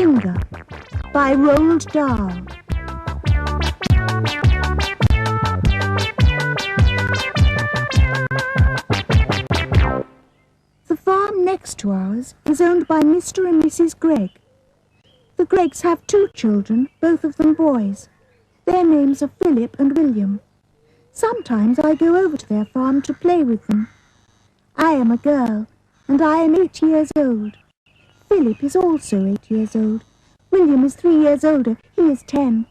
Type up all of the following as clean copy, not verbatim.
Finger by Roal Dahl. The farm next to ours is owned by Mr. and Mrs. Gregg. The Greggs have 2 children, both of them boys. Their names are Philip and William. Sometimes I go over to their farm to play with them. I am a girl, and I am 8 years old. Philip is also 8 years old. William is 3 years older. He is 10.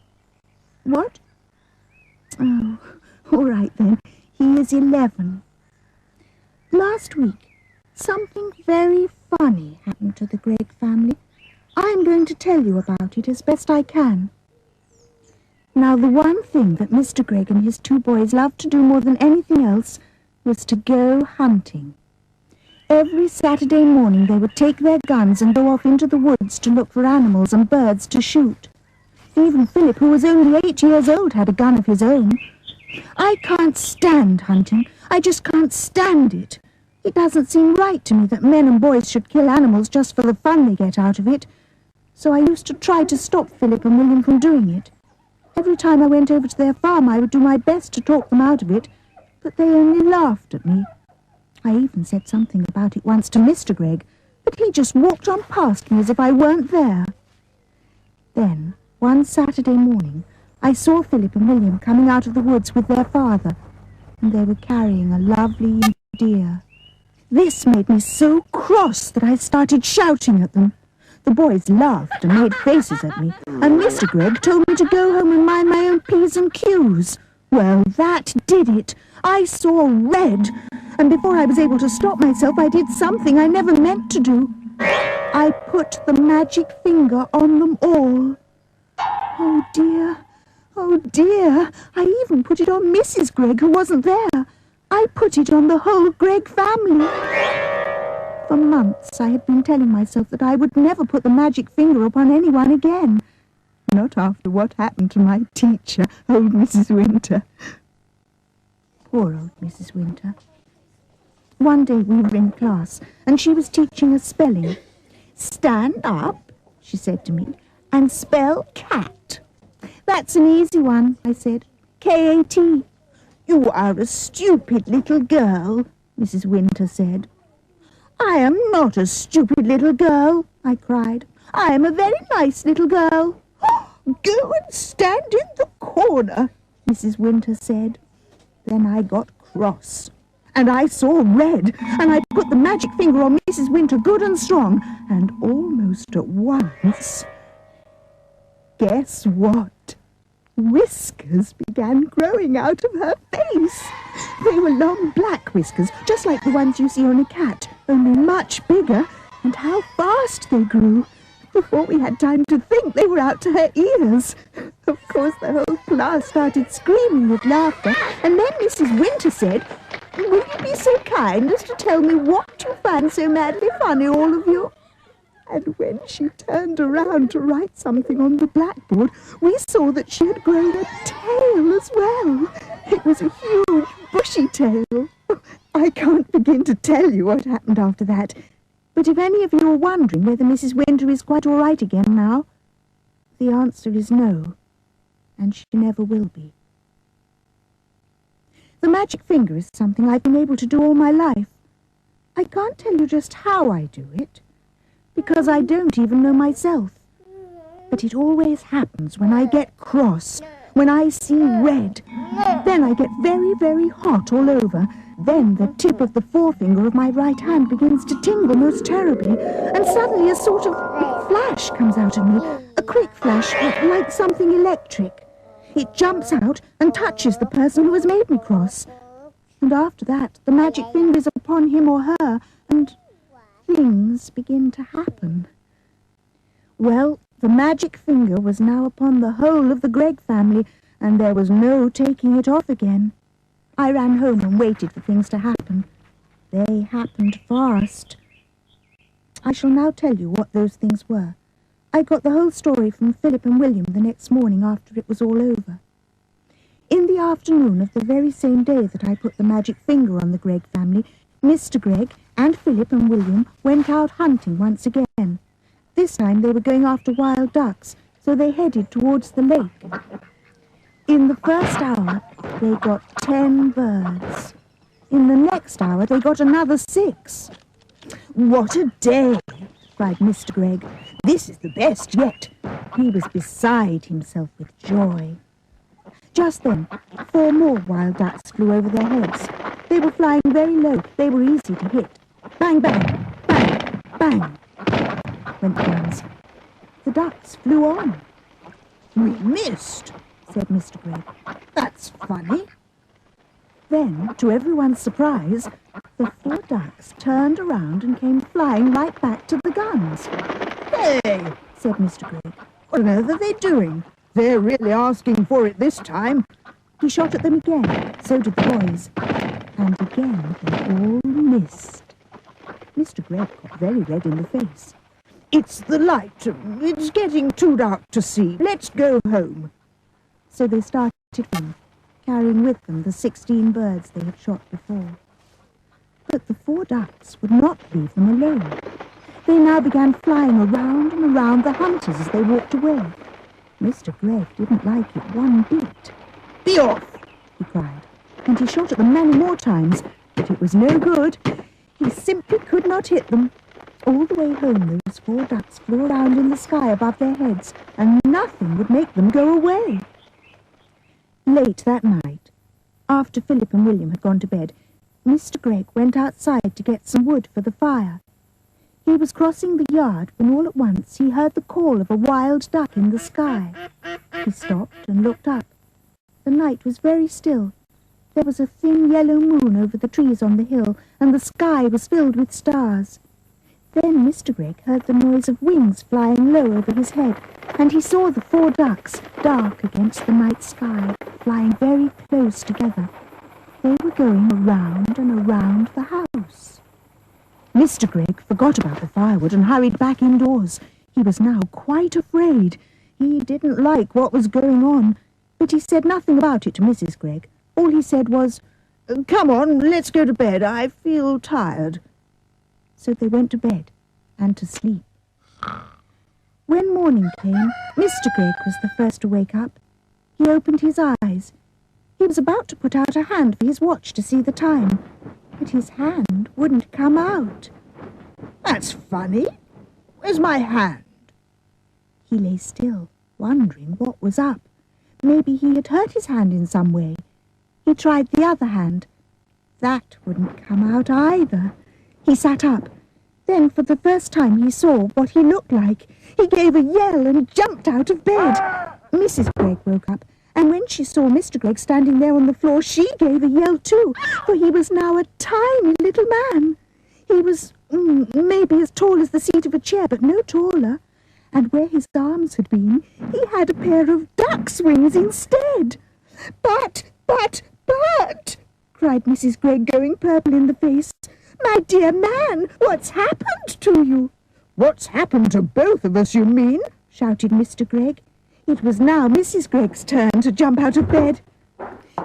What? Oh, all right then. He is 11. Last week, something very funny happened to the Gregg family. I'm going to tell you about it as best I can. Now, the one thing that Mr. Gregg and his 2 boys loved to do more than anything else was to go hunting. Every Saturday morning they would take their guns and go off into the woods to look for animals and birds to shoot. Even Philip, who was only 8 years old, had a gun of his own. I can't stand hunting. I just can't stand it. It doesn't seem right to me that men and boys should kill animals just for the fun they get out of it. So I used to try to stop Philip and William from doing it. Every time I went over to their farm, I would do my best to talk them out of it, but they only laughed at me. I even said something about it once to Mr. Gregg, but he just walked on past me as if I weren't there. Then, one Saturday morning, I saw Philip and William coming out of the woods with their father, and they were carrying a lovely deer. This made me so cross that I started shouting at them. The boys laughed and made faces at me, and Mr. Gregg told me to go home and mind my own P's and Q's. Well, that did it. I saw red, and before I was able to stop myself, I did something I never meant to do. I put the magic finger on them all. Oh, dear. Oh, dear. I even put it on Mrs. Gregg, who wasn't there. I put it on the whole Gregg family. For months I had been telling myself that I would never put the magic finger upon anyone again. Not after what happened to my teacher, old Mrs. Winter. Poor old Mrs. Winter. One day we were in class, and she was teaching us spelling. "Stand up," she said to me, "and spell cat." "That's an easy one," I said. "K-A-T. "You are a stupid little girl," Mrs. Winter said. "I am not a stupid little girl," I cried. "I am a very nice little girl." "Go and stand in the corner," Mrs. Winter said. Then I got cross, and I saw red, and I put the magic finger on Mrs. Winter good and strong, and almost at once, guess what? Whiskers began growing out of her face. They were long black whiskers, just like the ones you see on a cat, only much bigger, and how fast they grew. Before we had time to think, they were out to her ears. Of course, the whole class started screaming with laughter, and then Mrs. Winter said, "Will you be so kind as to tell me what you find so madly funny, all of you?" And when she turned around to write something on the blackboard, we saw that she had grown a tail as well. It was a huge, bushy tail. I can't begin to tell you what happened after that. But if any of you are wondering whether Mrs. Winter is quite all right again now, the answer is no, and she never will be. The magic finger is something I've been able to do all my life. I can't tell you just how I do it, because I don't even know myself. But it always happens when I get cross, when I see red. Then I get very, very hot all over. Then the tip of the forefinger of my right hand begins to tingle most terribly, and suddenly a sort of flash comes out of me, a quick flash like something electric. It jumps out and touches the person who has made me cross. And after that, the magic finger is upon him or her, and things begin to happen. Well, the magic finger was now upon the whole of the Gregg family, and there was no taking it off again. I ran home and waited for things to happen. They happened fast. I shall now tell you what those things were. I got the whole story from Philip and William the next morning after it was all over. In the afternoon of the very same day that I put the magic finger on the Gregg family, Mr. Gregg and Philip and William went out hunting once again. This time they were going after wild ducks, so they headed towards the lake. In the first hour, they got 10 birds. In the next hour, they got another 6. "What a day!" cried Mr. Gregg. "This is the best yet." He was beside himself with joy. Just then, 4 more wild ducks flew over their heads. They were flying very low. They were easy to hit. Bang, bang, bang, bang, went the guns. The ducks flew on. "We missed," said Mr. Gregg. "That's funny." Then, to everyone's surprise, the 4 ducks turned around and came flying right back to the guns. "Hey," said Mr. Gregg, "what on earth are they doing? They're really asking for it this time." He shot at them again, so did the boys. And again they all missed. Mr. Gregg got very red in the face. "It's the light. It's getting too dark to see. Let's go home." So they started home, carrying with them the 16 birds they had shot before. But the 4 ducks would not leave them alone. They now began flying around and around the hunters as they walked away. Mr. Gregg didn't like it one bit. "Be off!" he cried, and he shot at them many more times, but it was no good. He simply could not hit them. All the way home, those 4 ducks flew around in the sky above their heads, and nothing would make them go away. Late that night, after Philip and William had gone to bed, Mr. Gregg went outside to get some wood for the fire. He was crossing the yard when all at once he heard the call of a wild duck in the sky. He stopped and looked up. The night was very still. There was a thin yellow moon over the trees on the hill, and the sky was filled with stars. Then Mr. Gregg heard the noise of wings flying low over his head, and he saw the 4 ducks, dark against the night sky, flying very close together. They were going around and around the house. Mr. Gregg forgot about the firewood and hurried back indoors. He was now quite afraid. He didn't like what was going on, but he said nothing about it to Mrs. Gregg. All he said was, "Come on, let's go to bed. I feel tired." So they went to bed and to sleep. When morning came, Mr. Gregg was the first to wake up. He opened his eyes. He was about to put out a hand for his watch to see the time, but his hand wouldn't come out. "That's funny. Where's my hand?" He lay still, wondering what was up. Maybe he had hurt his hand in some way. He tried the other hand. That wouldn't come out either. He sat up. Then, for the first time, he saw what he looked like. He gave a yell and jumped out of bed. Mrs. Gregg woke up, and when she saw Mr. Gregg standing there on the floor, she gave a yell too, for he was now a tiny little man. He was maybe as tall as the seat of a chair, but no taller. And where his arms had been, he had a pair of duck's wings instead. But, cried Mrs. Gregg, going purple in the face. "My dear man, what's happened to you?" "What's happened to both of us, you mean?" shouted Mr. Gregg. It was now Mrs. Gregg's turn to jump out of bed.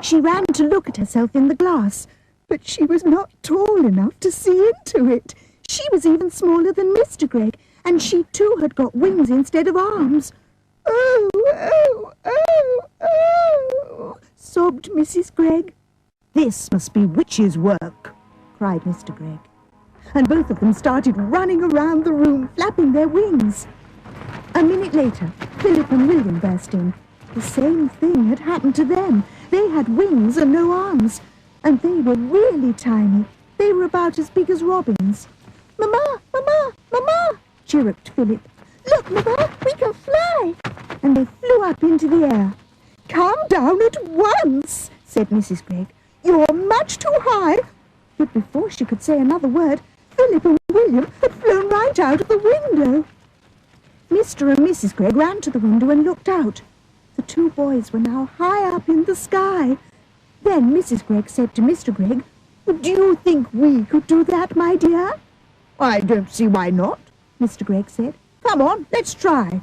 She ran to look at herself in the glass, but she was not tall enough to see into it. She was even smaller than Mr. Gregg, and she too had got wings instead of arms. "Oh, oh, oh, oh," sobbed Mrs. Gregg. "This must be witches' work," cried Mr. Gregg. And both of them started running around the room, flapping their wings. A minute later, Philip and William burst in. The same thing had happened to them. They had wings and no arms, and they were really tiny. They were about as big as robins. "Mamma, Mamma, Mamma," chirruped Philip. "Look, Mamma, we can fly!" And they flew up into the air. "Come down at once," said Mrs. Gregg. "You're much too high." But before she could say another word, Philip and William had flown right out of the window. Mr. and Mrs. Gregg ran to the window and looked out. The 2 boys were now high up in the sky. Then Mrs. Gregg said to Mr. Gregg, "Do you think we could do that, my dear?" "I don't see why not," Mr. Gregg said. "Come on, let's try."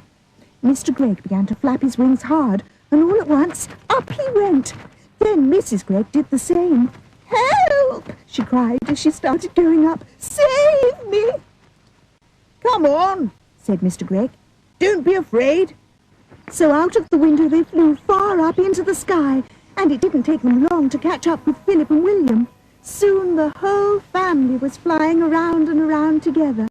Mr. Gregg began to flap his wings hard, and all at once, up he went. Then Mrs. Gregg did the same. "Help!" she cried as she started going up. "Save me!" "Come on," said Mr. Gregg. "Don't be afraid." So out of the window they flew far up into the sky, and it didn't take them long to catch up with Philip and William. Soon the whole family was flying around and around together.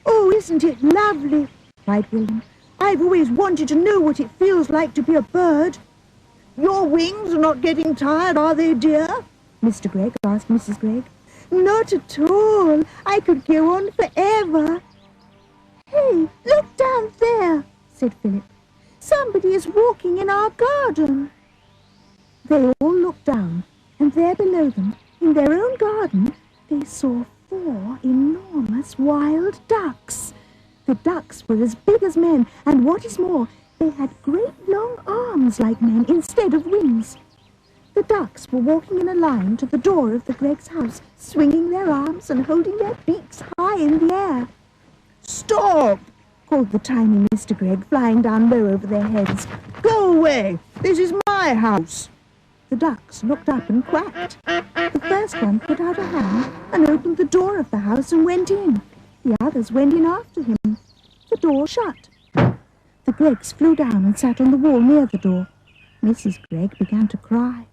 "Oh, isn't it lovely?" cried William. "I've always wanted to know what it feels like to be a bird." "Your wings are not getting tired, are they, dear?" Mr. Gregg asked Mrs. Gregg. "Not at all. I could go on forever." "Hey, look down there," said Philip. "Somebody is walking in our garden." They all looked down, and there below them, in their own garden, they saw 4 enormous wild ducks. The ducks were as big as men, and what is more, they had great long arms like men instead of wings. The ducks were walking in a line to the door of the Greggs' house, swinging their arms and holding their beaks high in the air. "Stop!" called the tiny Mr. Gregg, flying down low over their heads. "Go away! This is my house!" The ducks looked up and quacked. The first one put out a hand and opened the door of the house and went in. The others went in after him. The door shut. The Greggs flew down and sat on the wall near the door. Mrs. Gregg began to cry.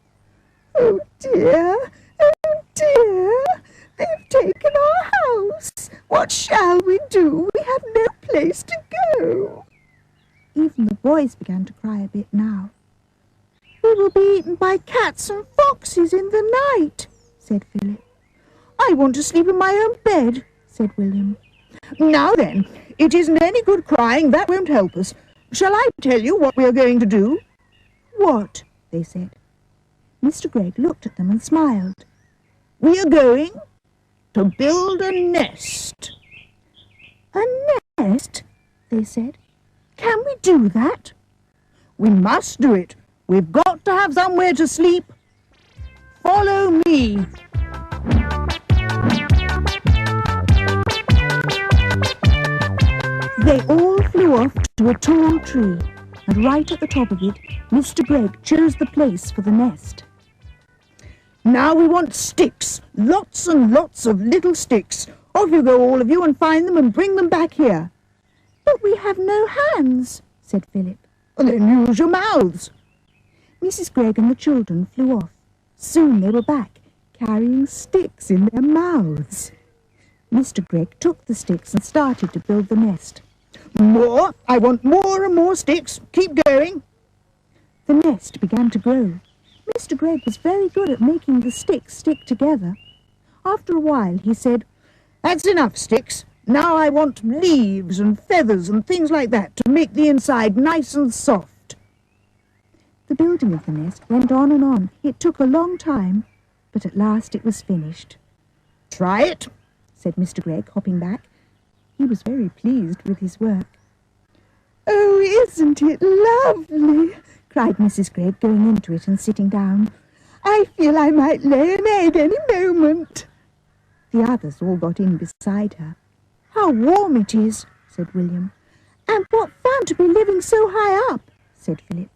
"Oh dear, oh dear, they've taken our house. What shall we do? We have no place to go." Even the boys began to cry a bit now. "We will be eaten by cats and foxes in the night," said Philip. "I want to sleep in my own bed," said William. "Now then, it isn't any good crying. That won't help us. Shall I tell you what we are going to do?" "What?" they said. Mr. Gregg looked at them and smiled. "We are going to build a nest." "A nest?" they said. "Can we do that?" "We must do it. We've got to have somewhere to sleep. Follow me." They all flew off to a tall tree, and right at the top of it, Mr. Gregg chose the place for the nest. "Now we want sticks, lots and lots of little sticks. Off you go, all of you, and find them and bring them back here." "But we have no hands," said Philip. "Well, then use your mouths." Mrs. Gregg and the children flew off. Soon they were back, carrying sticks in their mouths. Mr. Gregg took the sticks and started to build the nest. "More! I want more and more sticks. Keep going." The nest began to grow. Mr. Gregg was very good at making the sticks stick together. After a while he said, "That's enough sticks. Now I want leaves and feathers and things like that to make the inside nice and soft." The building of the nest went on and on. It took a long time, but at last it was finished. "Try it," said Mr. Gregg, hopping back. He was very pleased with his work. "Oh, isn't it lovely?" cried Mrs. Gregg, going into it and sitting down. "I feel I might lay an egg any moment." The others all got in beside her. "How warm it is," said William. "And what fun to be living so high up," said Philip.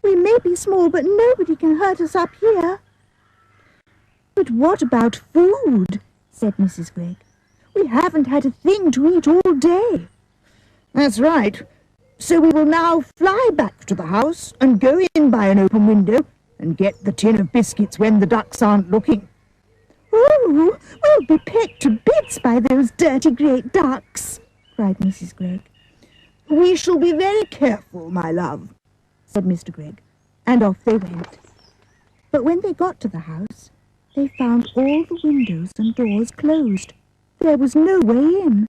"We may be small, but nobody can hurt us up here." "But what about food?" said Mrs. Gregg. "We haven't had a thing to eat all day." "That's right. So we will now fly back to the house and go in by an open window and get the tin of biscuits when the ducks aren't looking." "Oh, we'll be pecked to bits by those dirty great ducks," cried Mrs. Gregg. "We shall be very careful, my love," said Mr. Gregg, and off they went. But when they got to the house, they found all the windows and doors closed. There was no way in.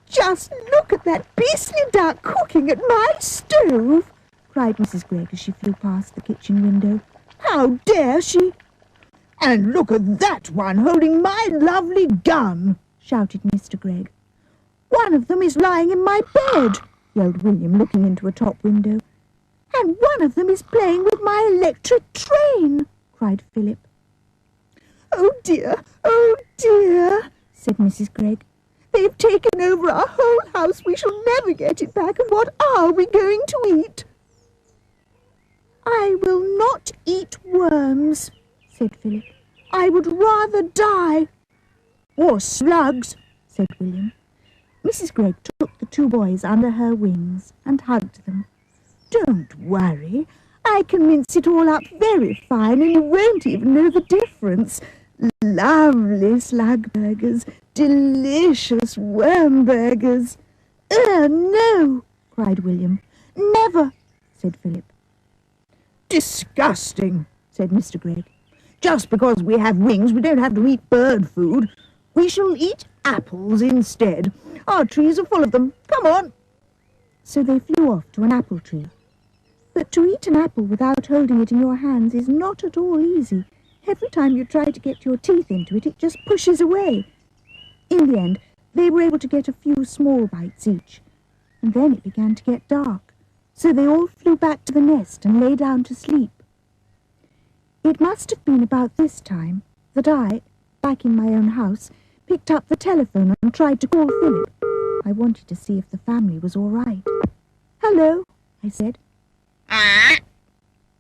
"Just look at that beastly duck cooking at my stove," cried Mrs. Gregg as she flew past the kitchen window. "How dare she!" "And look at that one holding my lovely gun," shouted Mr. Gregg. "One of them is lying in my bed," yelled William, looking into a top window. "And one of them is playing with my electric train," cried Philip. "Oh dear, said Mrs. Gregg. "They've taken over our whole house. We shall never get it back, and what are we going to eat?" "I will not eat worms," said Philip. "I would rather die." "Or slugs," said William. Mrs. Gregg took the two boys under her wings and hugged them. "Don't worry. I can mince it all up very fine and you won't even know the difference. Lovely slug burgers, delicious worm burgers." No," cried William. "Never," said Philip. "Disgusting," said Mr. Gregg. "Just because we have wings, we don't have to eat bird food. We shall eat apples instead. Our trees are full of them. Come on." So they flew off to an apple tree. But to eat an apple without holding it in your hands is not at all easy. Every time you try to get your teeth into it, it just pushes away. In the end, they were able to get a few small bites each, and then it began to get dark, so they all flew back to the nest and lay down to sleep. It must have been about this time that I, back in my own house, picked up the telephone and tried to call Philip. I wanted to see if the family was all right. "Hello," I said.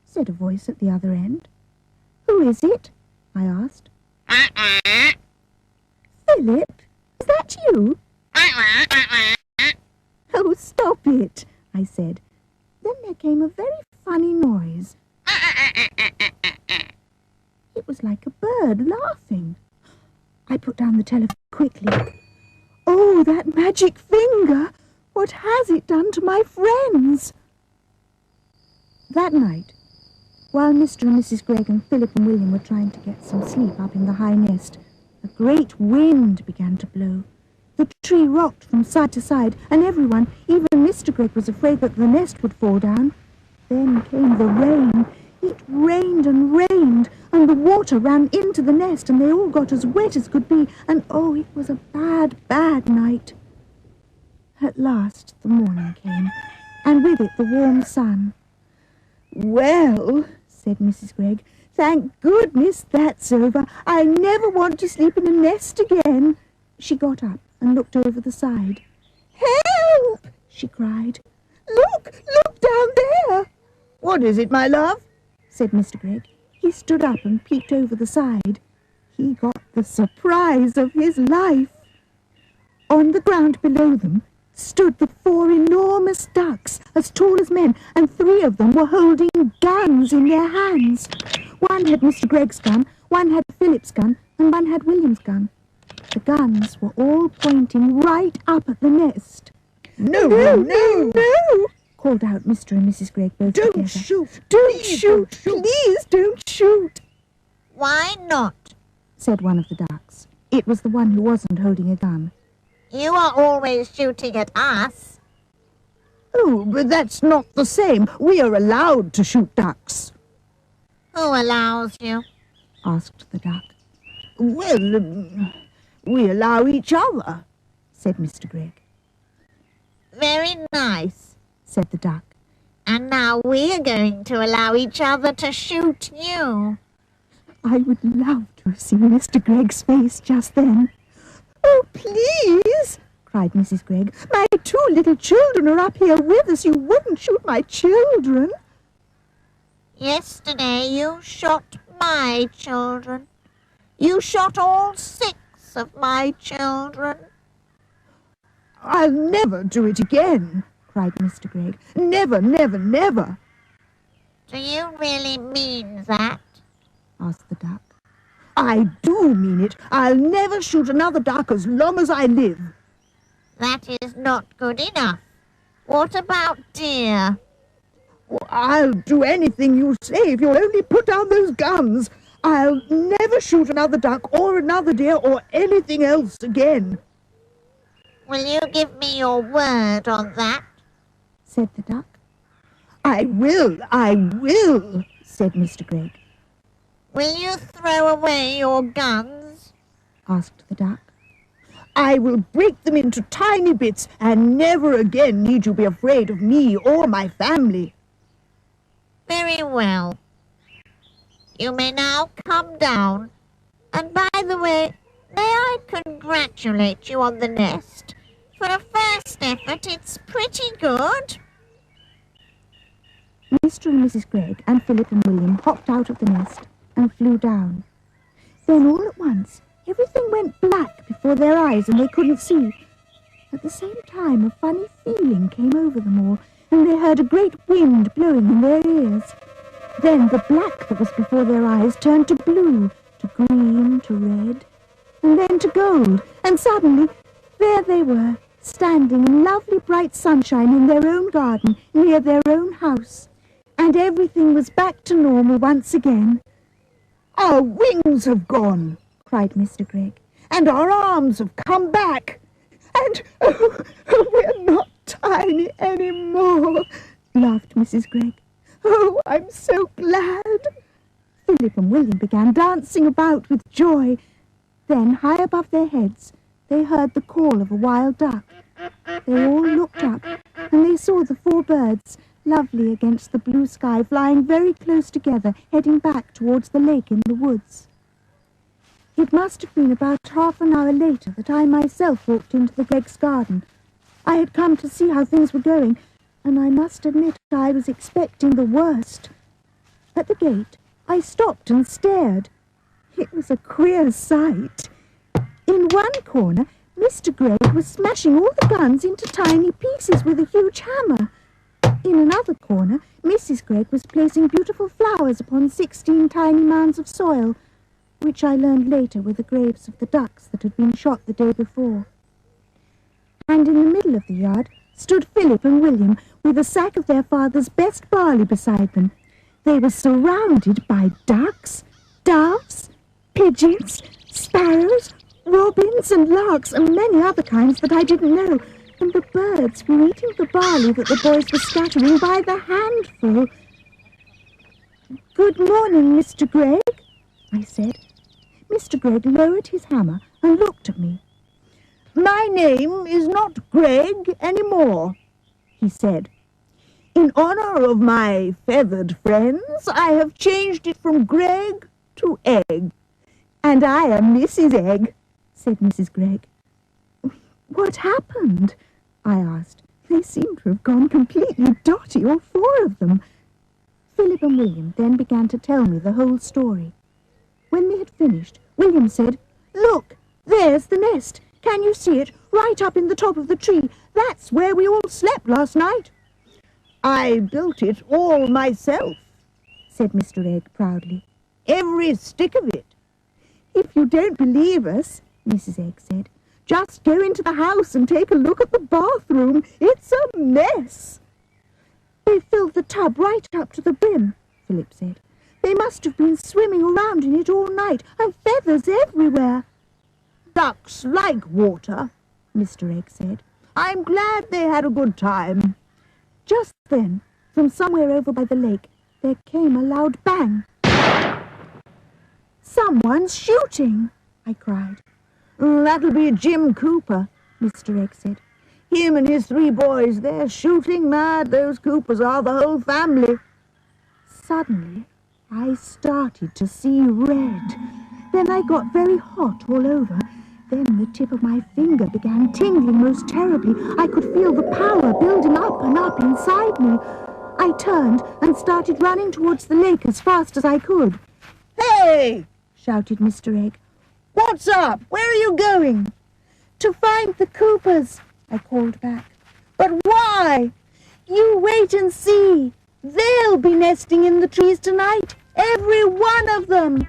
Said a voice at the other end. "Who is it?" I asked. "Philip, is that you?" "Oh, stop it," I said. Then there came a very funny noise. It was like a bird laughing. I put down the telephone quickly. "Oh, that magic finger! What has it done to my friends?" That night, while Mr. and Mrs. Gregg and Philip and William were trying to get some sleep up in the high nest, a great wind began to blow. The tree rocked from side to side, and everyone, even Mr. Gregg, was afraid that the nest would fall down. Then came the rain. It rained and rained, and the water ran into the nest, and they all got as wet as could be, and oh, it was a bad, bad night. At last the morning came, and with it the warm sun. "Well," said Mrs. Gregg, "thank goodness that's over. I never want to sleep in a nest again." She got up and looked over the side. "Help!" she cried. Look down there." "What is it, my love?" said Mr. Gregg. He stood up and peeked over the side. He got the surprise of his life. On the ground below them stood the 4 enormous ducks, as tall as men, and 3 of them were holding guns in their hands. One had Mr. Gregg's gun, one had Philip's gun, and one had William's gun. The guns were all pointing right up at the nest. No, called out Mr. and Mrs. Gregg both together. Don't shoot! Please don't shoot! Why not? Said one of the ducks. It was the one who wasn't holding a gun. You are always shooting at us. Oh, but that's not the same. We are allowed to shoot ducks. Who allows you? Asked the duck. Well, we allow each other, said Mr. Gregg. Very nice, said the duck. And now we are going to allow each other to shoot you. I would love to have seen Mr. Gregg's face just then. Oh, please, cried Mrs. Gregg. My 2 little children are up here with us. You wouldn't shoot my children. Yesterday you shot my children. You shot all 6 of my children. I'll never do it again, cried Mr. Gregg. Never, never, never. Do you really mean that? Asked the duck. I do mean it. I'll never shoot another duck as long as I live. That is not good enough. What about deer? Well, I'll do anything you say if you'll only put down those guns. I'll never shoot another duck or another deer or anything else again. Will you give me your word on that? Said the duck. I will, said Mr. Gregg. Will you throw away your guns? Asked the duck. I will break them into tiny bits and never again need you be afraid of me or my family. Very well. You may now come down. And by the way, may I congratulate you on the nest? For a first effort, it's pretty good. Mr. and Mrs. Gregg and Philip and William hopped out of the nest and flew down. Then all at once, everything went black before their eyes and they couldn't see. At the same time, a funny feeling came over them all, and they heard a great wind blowing in their ears. Then the black that was before their eyes turned to blue, to green, to red, and then to gold, and suddenly there they were, standing in lovely bright sunshine in their own garden, near their own house. And everything was back to normal once again. "Our wings have gone," cried Mr. Gregg. "and our arms have come back. And, we're not tiny any more," laughed Mrs. Gregg. "Oh, I'm so glad." Philip and William began dancing about with joy. Then, high above their heads, they heard the call of a wild duck. They all looked up, and they saw the 4 birds, lovely against the blue sky, flying very close together, heading back towards the lake in the woods. It must have been about half an hour later that I myself walked into the Greggs' garden. I had come to see how things were going, and I must admit I was expecting the worst. At the gate, I stopped and stared. It was a queer sight. In one corner, Mr. Gregg was smashing all the guns into tiny pieces with a huge hammer. In another corner, Mrs. Gregg was placing beautiful flowers upon 16 tiny mounds of soil, which I learned later were the graves of the ducks that had been shot the day before. And in the middle of the yard stood Philip and William with a sack of their father's best barley beside them. They were surrounded by ducks, doves, pigeons, sparrows, robins and larks, and many other kinds that I didn't know, and the birds were eating the barley that the boys were scattering by the handful. "Good morning, Mr. Gregg," I said. Mr. Gregg lowered his hammer and looked at me. "My name is not Gregg any more," he said. "In honor of my feathered friends, I have changed it from Gregg to Egg. And I am Mrs. Egg," said Mrs. Gregg. "What happened?" I asked. They seemed to have gone completely dotty, all 4 of them. Philip and William then began to tell me the whole story. When they had finished, William said, "Look, there's the nest. Can you see it? Right up in the top of the tree. That's where we all slept last night." "I built it all myself," said Mr. Egg proudly. "Every stick of it." "If you don't believe us," Mrs. Egg said, "just go into the house and take a look at the bathroom. It's a mess." "They filled the tub right up to the brim," Philip said. "They must have been swimming around in it all night, and feathers everywhere." "Ducks like water," Mr. Egg said. "I'm glad they had a good time." Just then, from somewhere over by the lake, there came a loud bang. "Someone's shooting!" I cried. "That'll be Jim Cooper," Mr. Egg said. "Him and his 3 boys, they're shooting mad. Those Coopers are, the whole family." Suddenly, I started to see red. Then I got very hot all over. Then the tip of my finger began tingling most terribly. I could feel the power building up and up inside me. I turned and started running towards the lake as fast as I could. "Hey!" shouted Mr. Egg. "What's up? Where are you going?" "To find the Coopers," I called back. "But why?" "You wait and see. They'll be nesting in the trees tonight, every one of them."